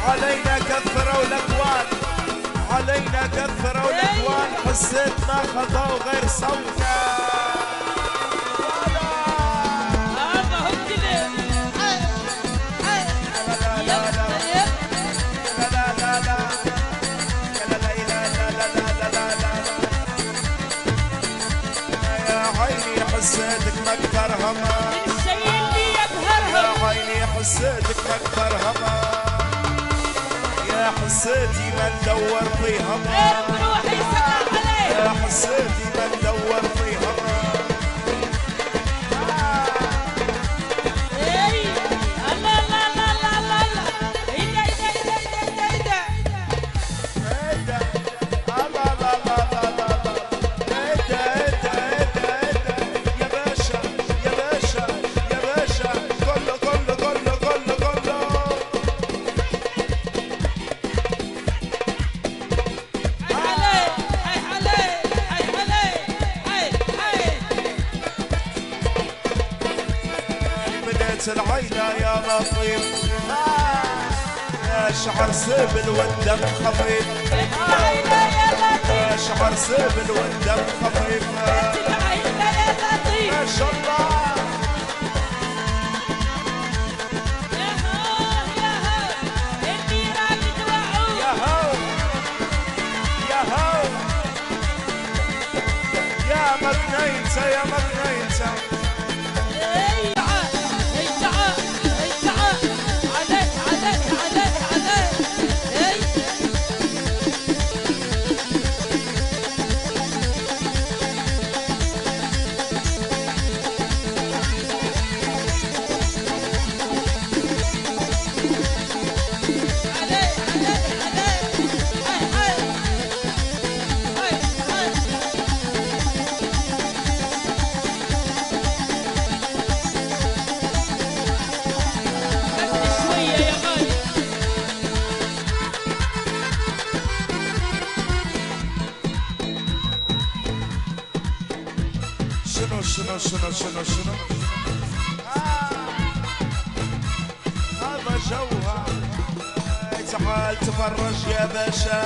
علينا كثروا الاكوان، علينا كثروا الاكوان، حسيت ما خذوا غير صوته. حسيتك مكبر هما الشيء اللي يبهرهم، يا عيني حسيتك مكبر هما، يا حسيتي ما ندور في هما، بروحي سمع عليه، يا حسيتي ما ندور في هما. اي الله الله الله الله الله الله، ايدا ايدا ايدا ايدا ايدا الله الله الله الله ايدا ايدا ايدا ايدا يا باشا يا باشا يا باشا، كله كله كله كله كله. هاي عليه هاي عليه هاي عليه هاي هاي. بديت العيلة يا لطيف، يا شعر سبل والدم خفيف، العيلة يا لطيف، يا شعر سبل والدم خفيف، العيلة يا لطيف، ما شاء الله. يا هو النيران توعوا، يا هو يا هو يا مكنينته يا مكنينته. اي تعال اي تعال اي تعال عليك عليك عليك عليك اي. عليك عليك عليك هاي هاي هاي هاي. قد شوية يا غالي. شنو شنو شنو شنو شنو هذا جوها. تعال تفرج يا باشا،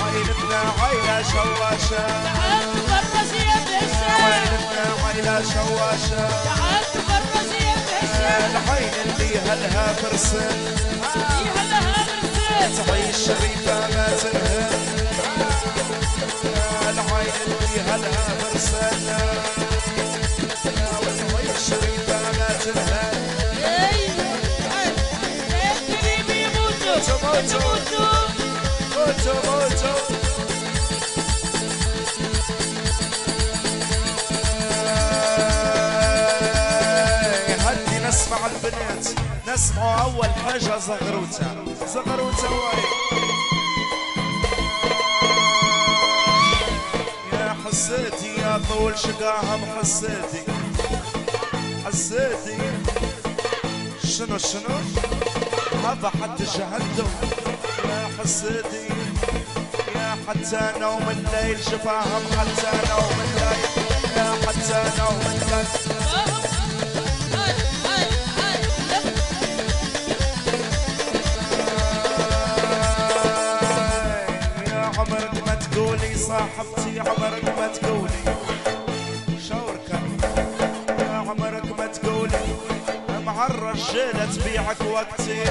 عيلتنا عيلة شواشة، تعال تفرج يا باشا، عيلتنا عيلة شواشة، تعال تفرج يا باشا، العين اللي هلها فرسان، فيها لها مرسل، تعيش شريفة ما تنهن، العين اللي هلها فرسان، وتعيش شريفة ما تنهن. اي الكريم يموتوا يموتوا. موتو موتو هدي نسمع البنات، نسمعوا أول حاجة زغروتة زغروتة واي. يا حسيتي يا طول شقاهم حسيتي حسيتي شنو شنو هذا حد جهنم. يا حسيتي يا حتى نوم الليل شفاهم، حتى نوم الليل يا حتى نوم الليل. هاي هاي هاي يا عمرك ما تقولي صاحبتي، عمرك ما تقولي شوركة، يا عمرك ما تقولي مع الرجالة تبيعك وقتي،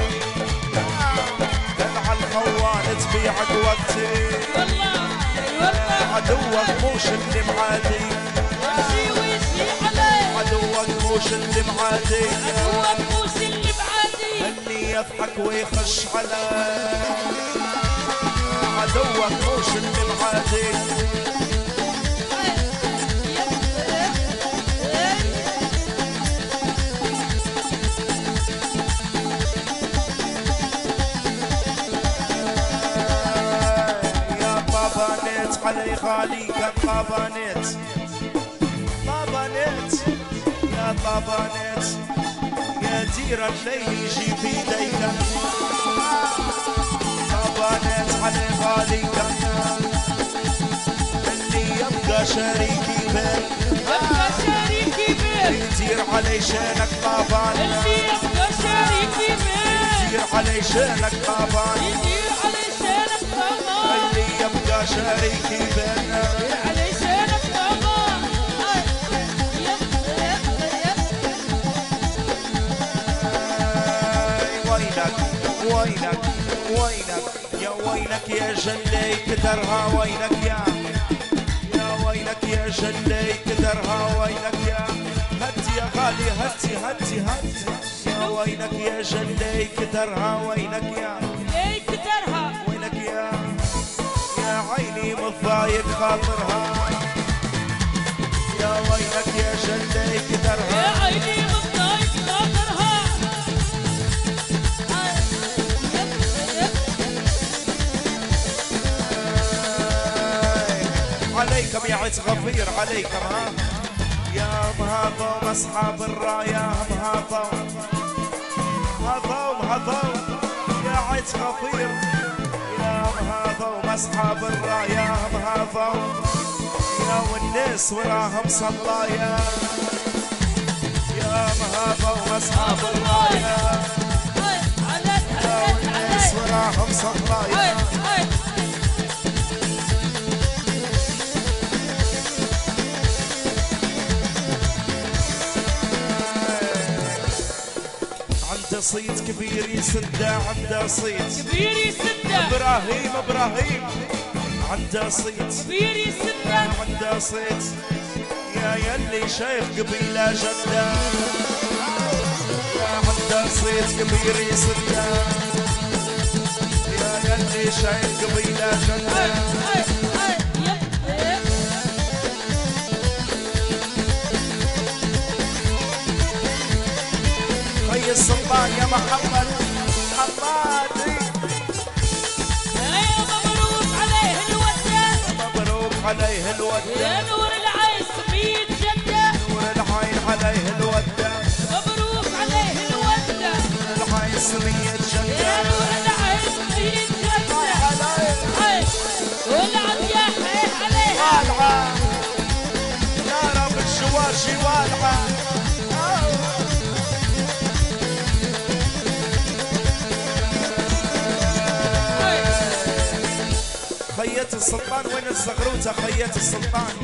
على الخوان تبيعك وقتي، والله والله عدوك موش اللي معادي، وشي وشي عليه، عدوك موش اللي معادي، هو البوس اللي بعادي، اللي يضحك ويخش على عدوك موش اللي معادي. علي غالي كان طابانيت طابانيت يا طابانيت، يا دير الليل يجي في ليلة، طابانيت علي غالي كان اللي يبقى شريكي بين، يبقى شريكي بين، انتي علي شانك طابان اللي يبقى شريكي بيه يدير علي شانك طابان يدير علي شانك طابان اللي يبقى شريكي بينا يدير علي شانك طابان وينك وينك وينك يا وينك يا جلي كدرها وينك يا وينك يا جلي كدرها وينك يا هتي يا غالي هتي هتي هتي يا وينك يا جلي كدرها وينك يا ليك كدرها وينك يا عيني مضايق خاطرها يا وينك يا جلي كدرها يا عيني مضايق خاطرها عليكم يا عز غفير عليكم ها يا مهضوم اصحاب الرايه مهضوم هضوم يا عز غفير يا مهضوم اصحاب الرايه مهضوم يا والناس وراهم صلايا يا مهضوم اصحاب الرايه يا والناس وراهم صلايا عنده صيت كبير يسده عنده صيت كبير يسده ابراهيم عنده صيت كبير يسده عنده صيت يا يلي شيخ قبيله جده عنده صيت كبير يسده يا يلي شيخ قبيله جده خي السلطان يا محمد حمادي مبروك عليه الودة مبروك عليه الودة يا نور العين سميت جدة نور العين عليه الودة مبروك عليه الودة العين سميت جدة يا نور العين سميت جدة ولعب يا حيح عليها والعة يا رب الشواشي والعة خيات السلطان وين الزغروته خيات السلطان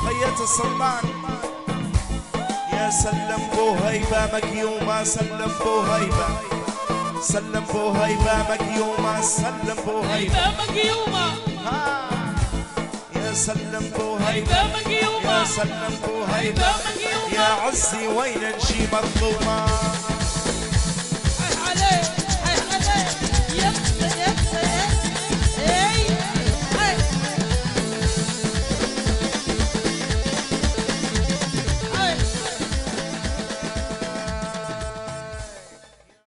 خيات السلطان يا سلم بو هيبه مقيومه سلم بو هيبه سلم بو هيبه مقيومه سلم بو هيبه هيبة مقيومة يا سلم بو هيبه هيبة مقيومة يا سلم بو هيبه هيبة مقيومة يا عزي وين نجي مظلومه